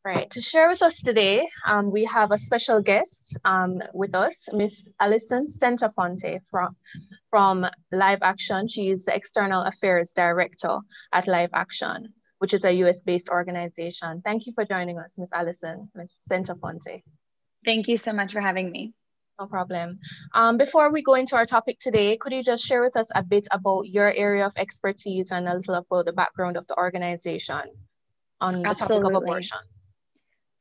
Right. To share with us today, we have a special guest with us, Miss Alison Centafonte from Live Action. She is the External Affairs Director at Live Action, which is a US-based organization. Thank you for joining us, Miss Alison, Miss Centafonte. Thank you so much for having me. No problem. Before we go into our topic today, could you just share with us a bit about your area of expertise and a little about the background of the organization on the topic of abortion?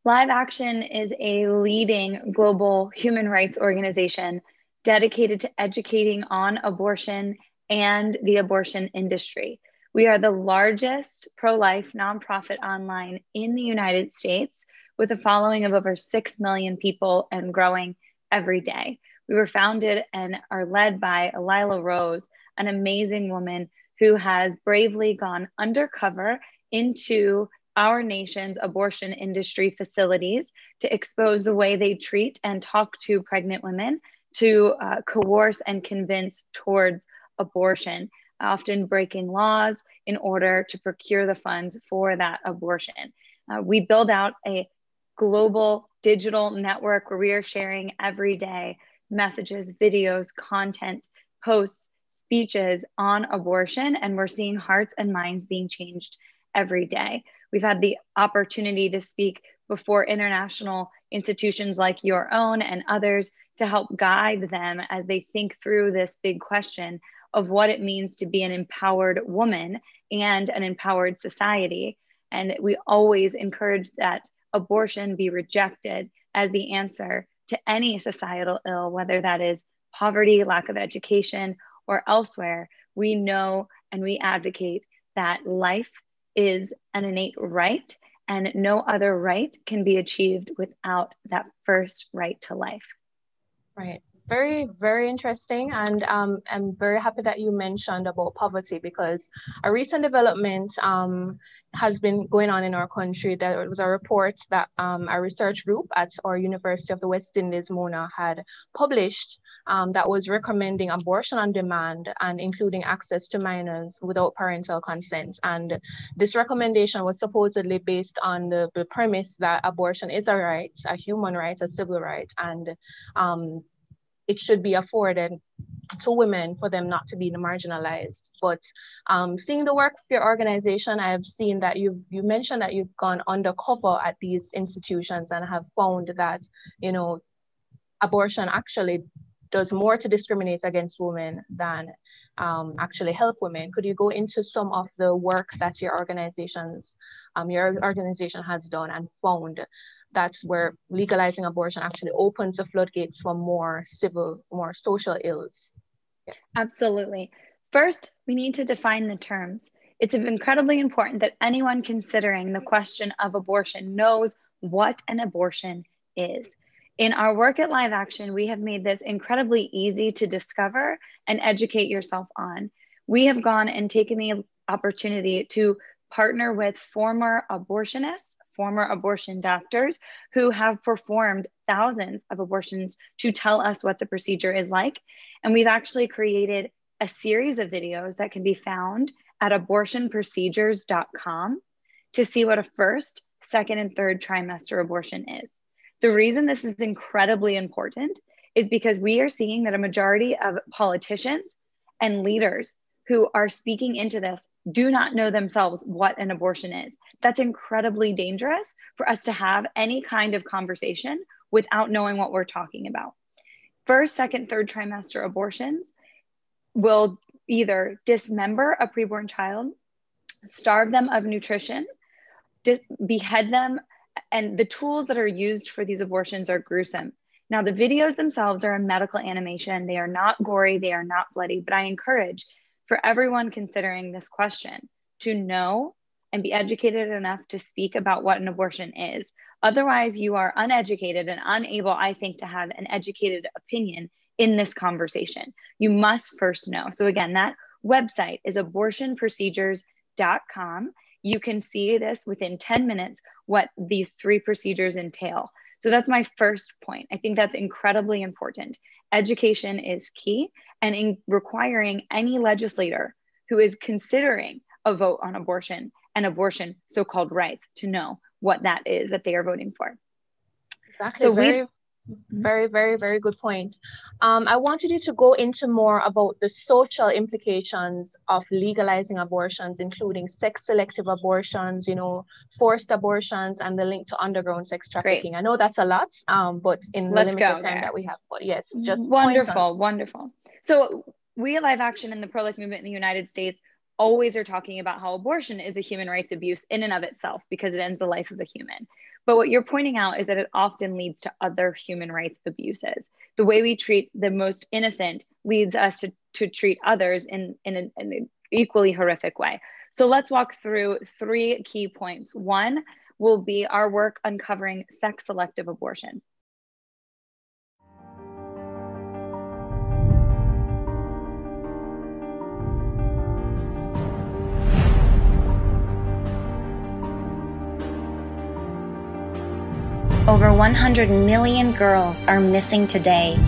Live Action is a leading global human rights organization dedicated to educating on abortion and the abortion industry. We are the largest pro-life nonprofit online in the United States with a following of over 6 million people and growing every day. We were founded and are led by Lila Rose, an amazing woman who has bravely gone undercover into our nation's abortion industry facilities to expose the way they treat and talk to pregnant women, to coerce and convince towards abortion, often breaking laws in order to procure the funds for that abortion. We build out a global digital network where we are sharing every day messages, videos, content, posts, speeches on abortion, and we're seeing hearts and minds being changed every day. We've had the opportunity to speak before international institutions like your own and others to help guide them as they think through this big question of what it means to be an empowered woman and an empowered society. And we always encourage that abortion be rejected as the answer to any societal ill, whether that is poverty, lack of education, or elsewhere. We know and we advocate that life is an innate right, and no other right can be achieved without that first right to life. Right. Very, very interesting. And I'm very happy that you mentioned about poverty, because a recent development has been going on in our country. There was a report that a research group at our University of the West Indies, Mona, had published that was recommending abortion on demand and including access to minors without parental consent. And this recommendation was supposedly based on the premise that abortion is a right, a human right, a civil right, and it should be afforded to women for them not to be marginalized. But seeing the work of your organization, I have seen that you mentioned that you've gone undercover at these institutions and have found that, you know, abortion actually does more to discriminate against women than actually help women. Could you go into some of the work that your organization has done and found that's where legalizing abortion actually opens the floodgates for more civil, more social ills? Yeah. Absolutely. First, we need to define the terms. It's incredibly important that anyone considering the question of abortion knows what an abortion is. In our work at Live Action, we have made this incredibly easy to discover and educate yourself on. We have gone and taken the opportunity to partner with former abortionists, former abortion doctors who have performed thousands of abortions to tell us what the procedure is like. And we've actually created a series of videos that can be found at abortionprocedures.com to see what a first, second, and third trimester abortion is. The reason this is incredibly important is because we are seeing that a majority of politicians and leaders who are speaking into this do not know themselves what an abortion is. That's incredibly dangerous for us to have any kind of conversation without knowing what we're talking about. First, second, third trimester abortions will either dismember a preborn child, starve them of nutrition, behead them, and the tools that are used for these abortions are gruesome. Now, the videos themselves are a medical animation. They are not gory, they are not bloody, but I encourage for everyone considering this question to know and be educated enough to speak about what an abortion is. Otherwise, you are uneducated and unable, I think, to have an educated opinion in this conversation. You must first know. So again, that website is abortionprocedures.com. You can see this within 10 minutes, what these 3 procedures entail. So that's my first point. I think that's incredibly important. Education is key, and in requiring any legislator who is considering a vote on abortion and abortion so-called rights to know what that is that they are voting for. Exactly. So very good point. I wanted you to go into more about the social implications of legalizing abortions, including sex-selective abortions, forced abortions, and the link to underground sex trafficking. Great. I know that's a lot, but in the limited time that we have, but yes, just wonderful. So we at Live Action and the pro-life movement in the United States always are talking about how abortion is a human rights abuse in and of itself because it ends the life of a human. But what you're pointing out is that it often leads to other human rights abuses. The way we treat the most innocent leads us to treat others in an equally horrific way. So let's walk through 3 key points. One will be our work uncovering sex-selective abortion. Over 100 million girls are missing today.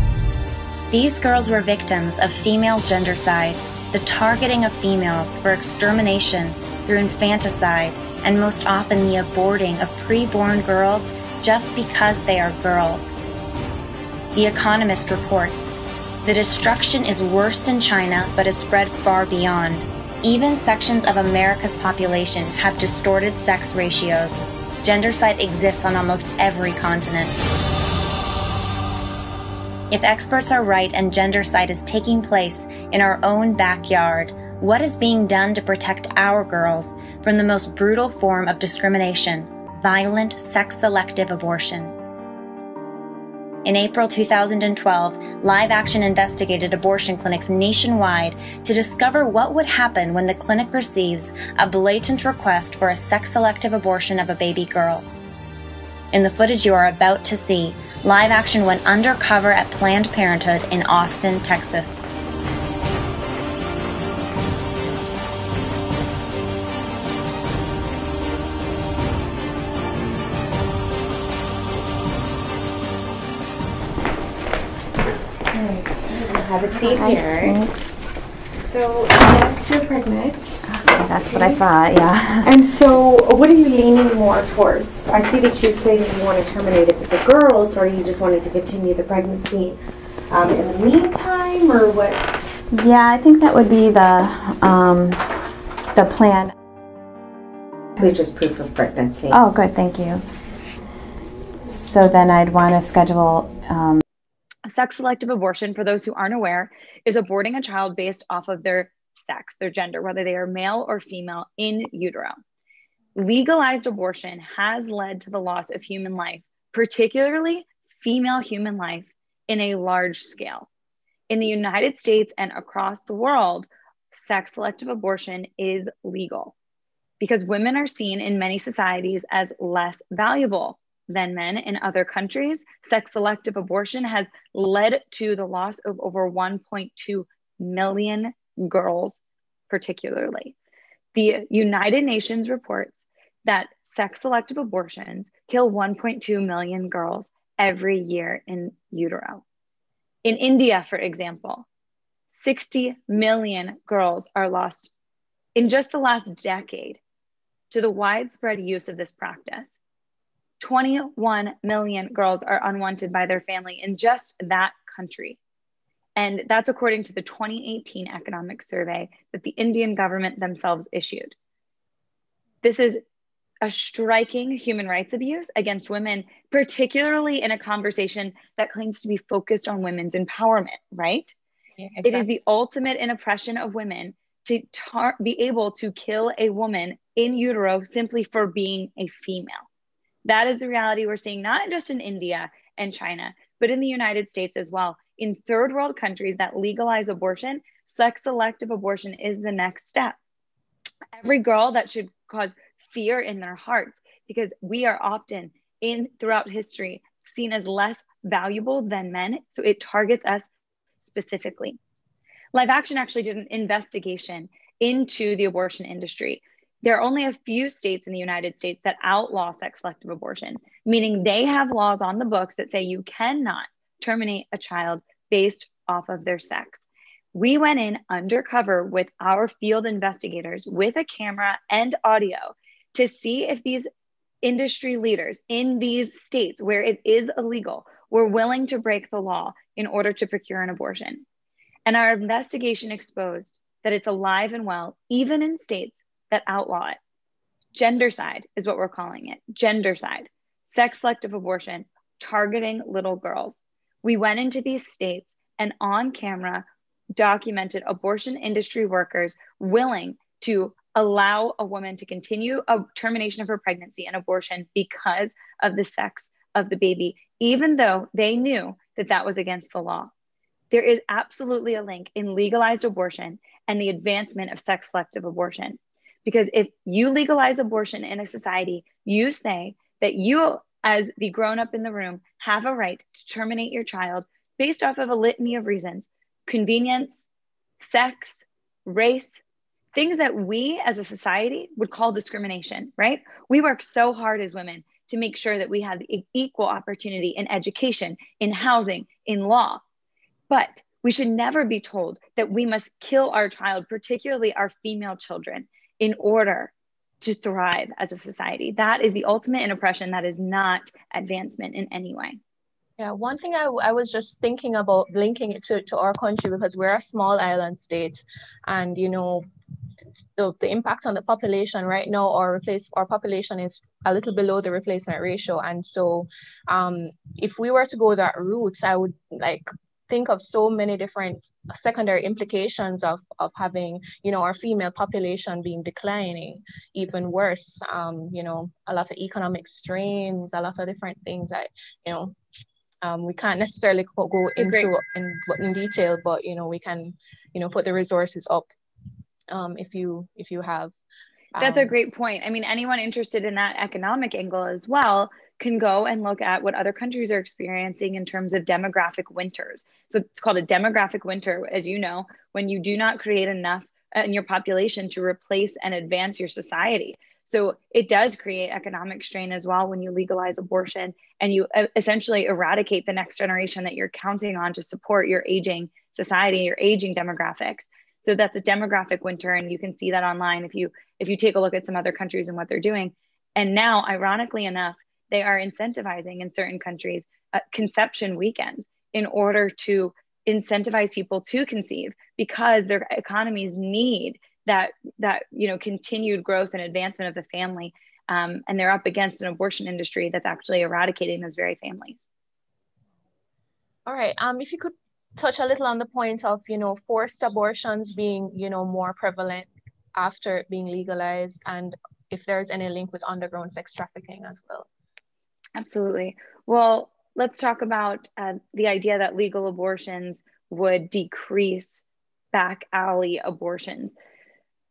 These girls were victims of female gendercide, the targeting of females for extermination through infanticide, and most often the aborting of preborn girls just because they are girls. The Economist reports, the destruction is worst in China but has spread far beyond. Even sections of America's population have distorted sex ratios. Gendercide exists on almost every continent. If experts are right and gendercide is taking place in our own backyard, what is being done to protect our girls from the most brutal form of discrimination, violent sex-selective abortion? In April 2012, Live Action investigated abortion clinics nationwide to discover what would happen when the clinic receives a blatant request for a sex-selective abortion of a baby girl. In the footage you are about to see, Live Action went undercover at Planned Parenthood in Austin, Texas. Have a seat here. Thanks. So, yes, you're pregnant. Okay, that's what I thought, yeah. And so, what are you leaning more towards? I see that you say that you want to terminate if it's a girl, so are you just wanting to continue the pregnancy in the meantime, or what? Yeah, I think that would be the plan. It's just proof of pregnancy. Oh, good, thank you. So then I'd want to schedule... Sex-selective abortion, for those who aren't aware, is aborting a child based off of their sex, their gender, whether they are male or female, in utero. Legalized abortion has led to the loss of human life, particularly female human life, in a large scale. In the United States and across the world, sex-selective abortion is legal because women are seen in many societies as less valuable than men. In other countries, sex-selective abortion has led to the loss of over 1.2 million girls, particularly. The United Nations reports that sex-selective abortions kill 1.2 million girls every year in utero. In India, for example, 60 million girls are lost in just the last decade to the widespread use of this practice. 21 million girls are unwanted by their family in just that country. And that's according to the 2018 economic survey that the Indian government themselves issued. This is a striking human rights abuse against women, particularly in a conversation that claims to be focused on women's empowerment, right? Yeah, exactly. It is the ultimate in oppression of women to be able to kill a woman in utero simply for being a female. That is the reality we're seeing, not just in India and China, but in the United States as well. In third world countries that legalize abortion, sex-selective abortion is the next step. Every girl, that should cause fear in their hearts, because we are often throughout history seen as less valuable than men. So it targets us specifically. Live Action actually did an investigation into the abortion industry. There are only a few states in the United States that outlaw sex-selective abortion, meaning they have laws on the books that say you cannot terminate a child based off of their sex. We went in undercover with our field investigators with a camera and audio to see if these industry leaders in these states where it is illegal were willing to break the law in order to procure an abortion. And our investigation exposed that it's alive and well, even in states that outlaw it. Gendercide is what we're calling it. Gendercide, sex selective abortion, targeting little girls. We went into these states and on camera documented abortion industry workers willing to allow a woman to continue a termination of her pregnancy and abortion because of the sex of the baby, even though they knew that that was against the law. There is absolutely a link in legalized abortion and the advancement of sex selective abortion. Because if you legalize abortion in a society, you say that you, as the grown-up in the room, have a right to terminate your child based off of a litany of reasons: convenience, sex, race, things that we as a society would call discrimination, right? We work so hard as women to make sure that we have equal opportunity in education, in housing, in law. But we should never be told that we must kill our child, particularly our female children, in order to thrive as a society. That is the ultimate in oppression. That is not advancement in any way. Yeah, one thing I was just thinking about linking it to our country, because we're a small island state, and you know, the impact on the population right now, our population is a little below the replacement ratio. And so if we were to go that route, I would think of so many different secondary implications of having, you know, our female population being declining, even worse, you know, a lot of economic strains, a lot of different things that, you know, we can't necessarily go into in detail, but, you know, we can, you know, put the resources up if you have. That's a great point. I mean, anyone interested in that economic angle as well can go and look at what other countries are experiencing in terms of demographic winters. So it's called a demographic winter, as you know, when you do not create enough in your population to replace and advance your society. So it does create economic strain as well when you legalize abortion and you essentially eradicate the next generation that you're counting on to support your aging society, your aging demographics. So that's a demographic winter, and you can see that online if you take a look at some other countries and what they're doing. And now, ironically enough, they are incentivizing in certain countries conception weekends in order to incentivize people to conceive, because their economies need that you know, continued growth and advancement of the family, and they're up against an abortion industry that's actually eradicating those very families. All right. If you could touch a little on the point of, you know, forced abortions being, you know, more prevalent after it being legalized, and if there's any link with underground sex trafficking as well. Absolutely. Well, let's talk about the idea that legal abortions would decrease back alley abortions.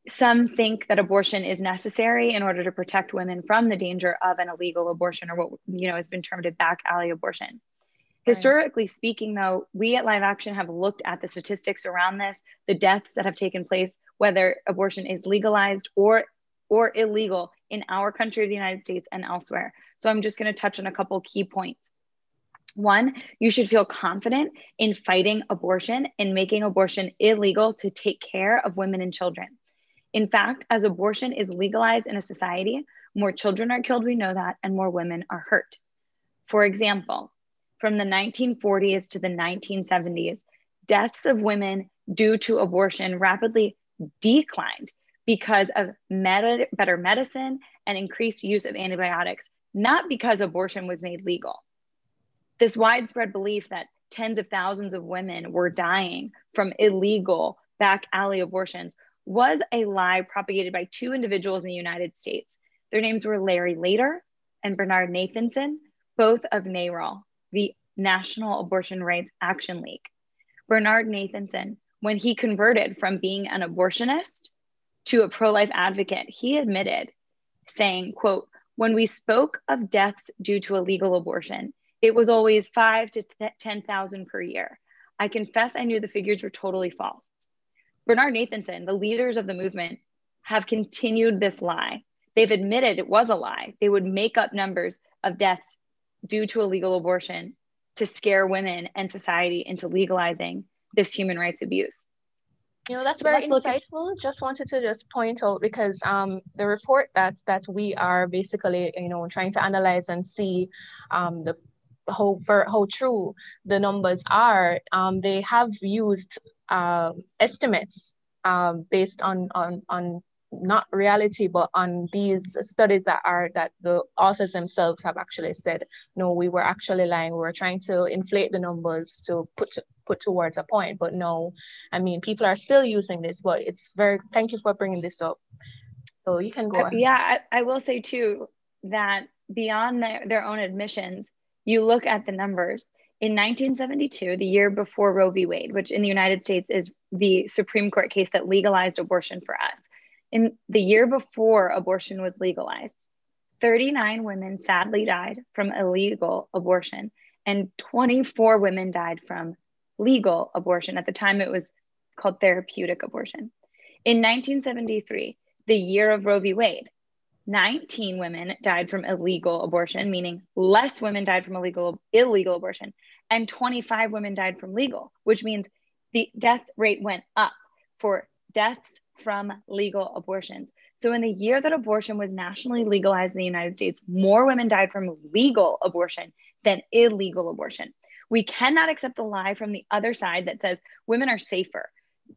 Some think that abortion is necessary in order to protect women from the danger of an illegal abortion, or what, you know, has been termed a back alley abortion. Historically speaking, though, we at Live Action have looked at the statistics around this, the deaths that have taken place, whether abortion is legalized or illegal in our country of the United States and elsewhere. So I'm just going to touch on a couple key points. One, you should feel confident in fighting abortion and making abortion illegal to take care of women and children. In fact, as abortion is legalized in a society, more children are killed, we know that, and more women are hurt. For example, from the 1940s to the 1970s, deaths of women due to abortion rapidly declined because of better medicine and increased use of antibiotics, not because abortion was made legal. This widespread belief that tens of thousands of women were dying from illegal back alley abortions was a lie propagated by two individuals in the United States. Their names were Larry Lader and Bernard Nathanson, both of NARAL, the National Abortion Rights Action League. Bernard Nathanson, when he converted from being an abortionist to a pro-life advocate, he admitted, saying, quote, "When we spoke of deaths due to illegal abortion, it was always 5 to 10,000 per year. I confess I knew the figures were totally false." Bernard Nathanson, the leaders of the movement, have continued this lie. They've admitted it was a lie. They would make up numbers of deaths due to illegal abortion to scare women and society into legalizing this human rights abuse. That's So very let's look at, insightful. Just wanted to just point out, because the report that we are basically, trying to analyze and see the how true the numbers are. They have used estimates based on not reality, but on these studies that the authors themselves have actually said, no, we were actually lying. We were trying to inflate the numbers to put towards a point. But no, I mean, people are still using this, but thank you for bringing this up. So you can go ahead. Yeah, I will say too, that beyond their own admissions, you look at the numbers. In 1972, the year before Roe v. Wade, which in the United States is the Supreme Court case that legalized abortion for us, in the year before abortion was legalized, 39 women sadly died from illegal abortion, and 24 women died from legal abortion. At the time, it was called therapeutic abortion. In 1973, the year of Roe v. Wade, 19 women died from illegal abortion, meaning less women died from illegal abortion, and 25 women died from legal, which means the death rate went up for deaths from legal abortions. So in the year that abortion was nationally legalized in the United States, more women died from legal abortion than illegal abortion. We cannot accept the lie from the other side that says women are safer.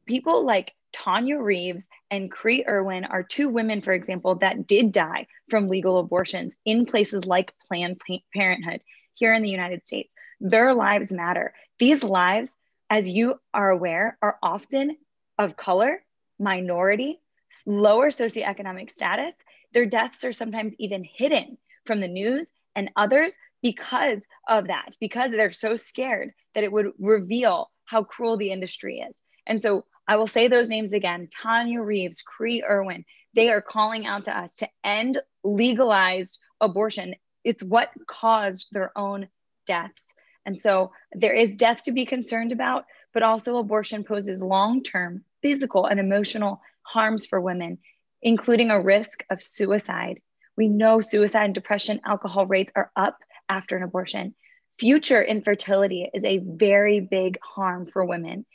People like Tanya Reeves and Cree Irwin are two women, for example, that did die from legal abortions in places like Planned Parenthood here in the United States. Their lives matter. These lives, as you are aware, are often of color, minority, lower socioeconomic status. Their deaths are sometimes even hidden from the news and others because of that, because they're so scared that it would reveal how cruel the industry is. And so I will say those names again: Tanya Reeves, Cree Irwin. They are calling out to us to end legalized abortion. It's what caused their own deaths. And so there is death to be concerned about, but also abortion poses long-term physical and emotional harms for women, including a risk of suicide. We know suicide and depression, alcohol rates are up after an abortion. Future infertility is a very big harm for women.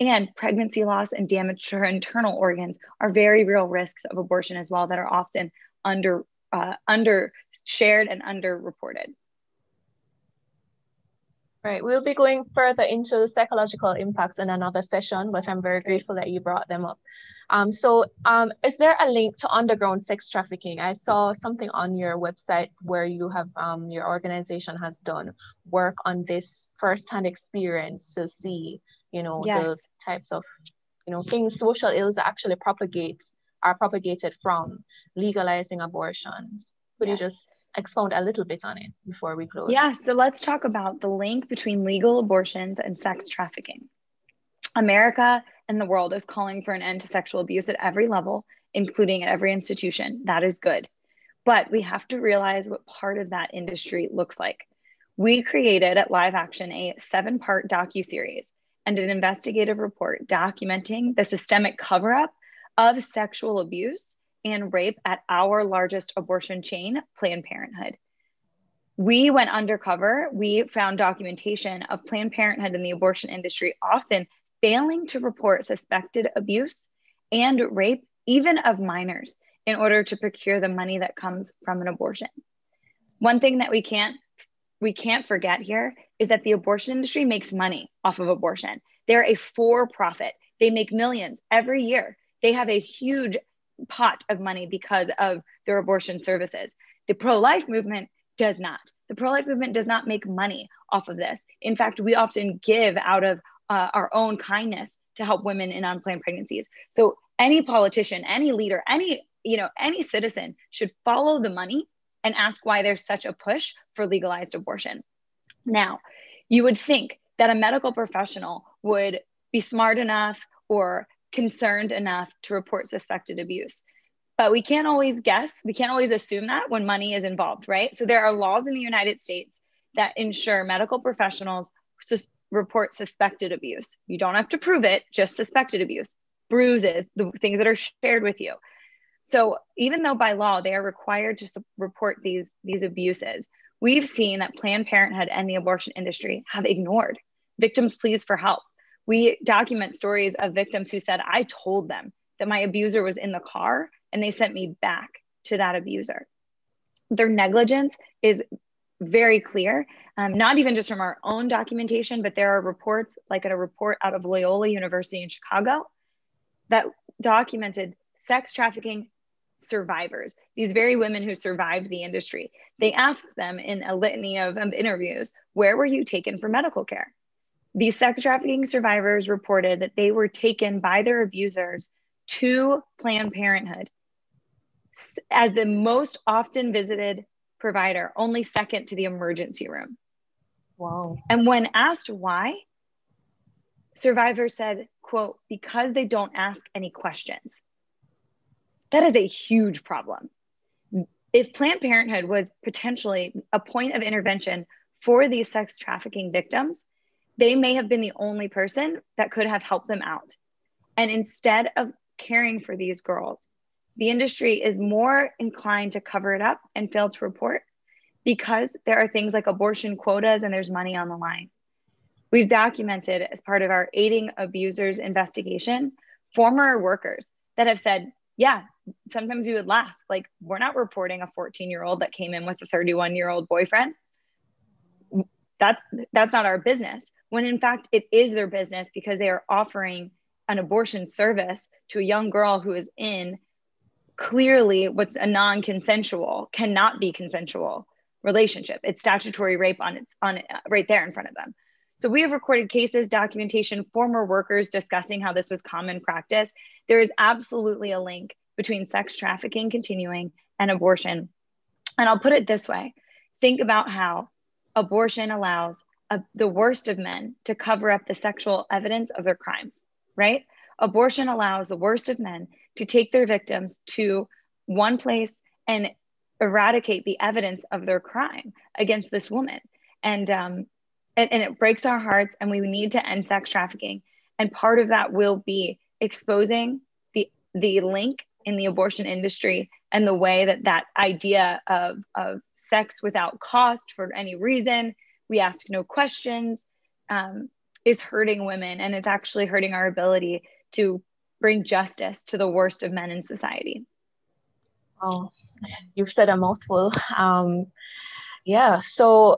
And pregnancy loss and damage to her internal organs are very real risks of abortion as well that are often under shared and underreported. Right, we'll be going further into psychological impacts in another session, but I'm very grateful that you brought them up. Is there a link to underground sex trafficking? I saw something on your website where you have your organization has done work on this firsthand experience to see, Yes. the types of, things, social ills that actually are propagated from legalizing abortions. Could you just expound a little bit on it before we close? Yeah, so let's talk about the link between legal abortions and sex trafficking. America and the world is calling for an end to sexual abuse at every level, including at every institution. That is good. But we have to realize what part of that industry looks like. We created at Live Action a 7-part docuseries and an investigative report documenting the systemic cover-up of sexual abuse and rape at our largest abortion chain, Planned Parenthood. We went undercover. We found documentation of Planned Parenthood and the abortion industry often failing to report suspected abuse and rape, even of minors, in order to procure the money that comes from an abortion. One thing that we can't forget here is that the abortion industry makes money off of abortion. They're a for-profit. They make millions every year. They have a huge pot of money because of their abortion services. The pro-life movement does not. The pro-life movement does not make money off of this. In fact, we often give out of our own kindness to help women in unplanned pregnancies. So any politician, any leader, any citizen should follow the money and ask why there's such a push for legalized abortion. Now, you would think that a medical professional would be smart enough or concerned enough to report suspected abuse. But we can't always guess. We can't always assume that when money is involved, right? So there are laws in the United States that ensure medical professionals report suspected abuse. You don't have to prove it, just suspected abuse, bruises, the things that are shared with you. So even though by law they are required to report these abuses, we've seen that Planned Parenthood and the abortion industry have ignored victims' pleas for help. We document stories of victims who said, I told them that my abuser was in the car and they sent me back to that abuser. Their negligence is very clear, not even just from our own documentation, but there are reports, like a report out of Loyola University in Chicago, that documented sex trafficking survivors, these very women who survived the industry. They asked them in a litany of interviews, where were you taken for medical care? These sex trafficking survivors reported that they were taken by their abusers to Planned Parenthood as the most often visited provider, only second to the emergency room. Wow. And when asked why, survivors said, quote, because they don't ask any questions. That is a huge problem. If Planned Parenthood was potentially a point of intervention for these sex trafficking victims, they may have been the only person that could have helped them out. And instead of caring for these girls, the industry is more inclined to cover it up and fail to report because there are things like abortion quotas and there's money on the line. We've documented, as part of our Aiding Abusers investigation, former workers that have said, yeah, sometimes we would laugh, like, we're not reporting a 14-year-old that came in with a 31-year-old boyfriend. That's not our business. When in fact, it is their business because they are offering an abortion service to a young girl who is in clearly what's a non-consensual, cannot be consensual relationship. It's statutory rape on right there in front of them. So we have recorded cases, documentation, former workers discussing how this was common practice. There is absolutely a link between sex trafficking continuing and abortion. And I'll put it this way. Think about how abortion allows the worst of men to cover up the sexual evidence of their crimes, right? Abortion allows the worst of men to take their victims to one place and eradicate the evidence of their crime against this woman. And it breaks our hearts, and we need to end sex trafficking. And part of that will be exposing the link in the abortion industry and the way that idea of sex without cost for any reason, we ask no questions, is hurting women. And it's actually hurting our ability to bring justice to the worst of men in society. Oh, you've said a mouthful. Yeah, so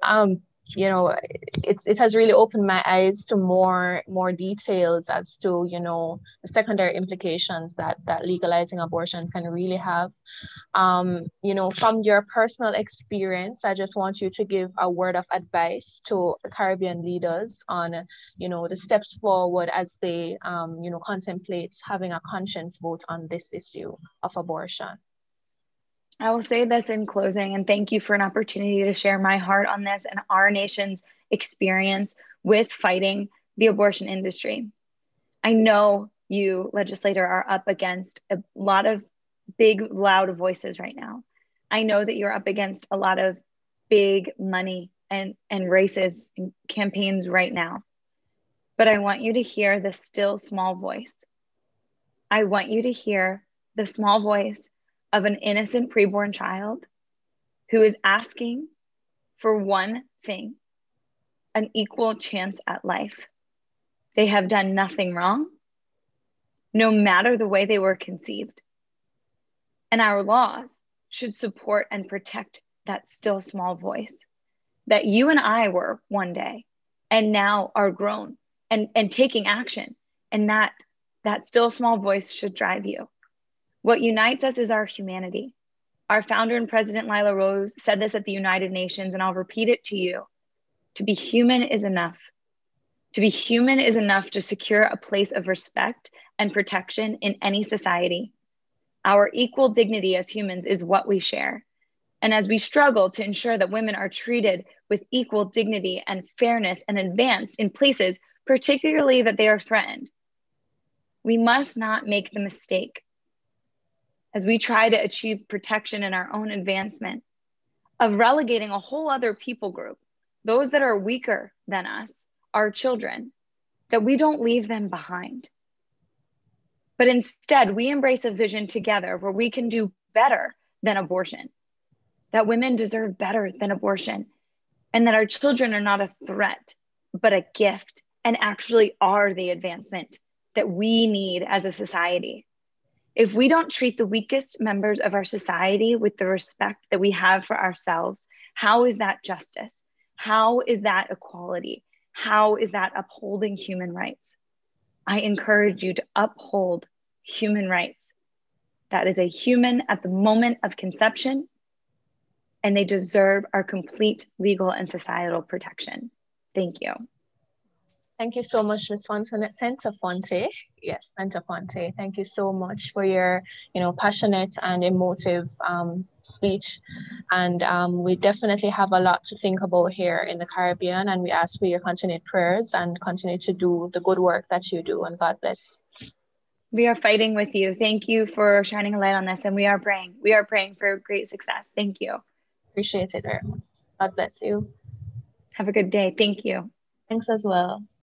you know, it has really opened my eyes to more details as to, you know, the secondary implications that legalizing abortion can really have. You know, from your personal experience, I just want you to give a word of advice to the Caribbean leaders on, you know, the steps forward as they, you know, contemplate having a conscience vote on this issue of abortion. I will say this in closing, and thank you for an opportunity to share my heart on this and our nation's experience with fighting the abortion industry. I know you, legislator, are up against a lot of big, loud voices right now. I know that you're up against a lot of big money and races and campaigns right now. But I want you to hear the still small voice. I want you to hear the small voice of an innocent preborn child who is asking for one thing, an equal chance at life. They have done nothing wrong, no matter the way they were conceived. And our laws should support and protect that still small voice that you and I were one day and now are grown and taking action. And that still small voice should drive you. What unites us is our humanity. Our founder and president, Lila Rose, said this at the United Nations, and I'll repeat it to you. To be human is enough. To be human is enough to secure a place of respect and protection in any society. Our equal dignity as humans is what we share. And as we struggle to ensure that women are treated with equal dignity and fairness and advanced in places, particularly that they are threatened, we must not make the mistake, as we try to achieve protection in our own advancement, of relegating a whole other people group, those that are weaker than us, our children, that we don't leave them behind. But instead, we embrace a vision together where we can do better than abortion, that women deserve better than abortion, and that our children are not a threat, but a gift and actually are the advancement that we need as a society. If we don't treat the weakest members of our society with the respect that we have for ourselves, how is that justice? How is that equality? How is that upholding human rights? I encourage you to uphold human rights. That is a human at the moment of conception, and they deserve our complete legal and societal protection. Thank you. Thank you so much, Ms. Centafonte. Yes, Centafonte. Thank you so much for your, passionate and emotive speech. And we definitely have a lot to think about here in the Caribbean. And we ask for your continued prayers and continue to do the good work that you do. And God bless. We are fighting with you. Thank you for shining a light on this. And we are praying. We are praying for great success. Thank you. Appreciate it very much. God bless you. Have a good day. Thank you. Thanks as well.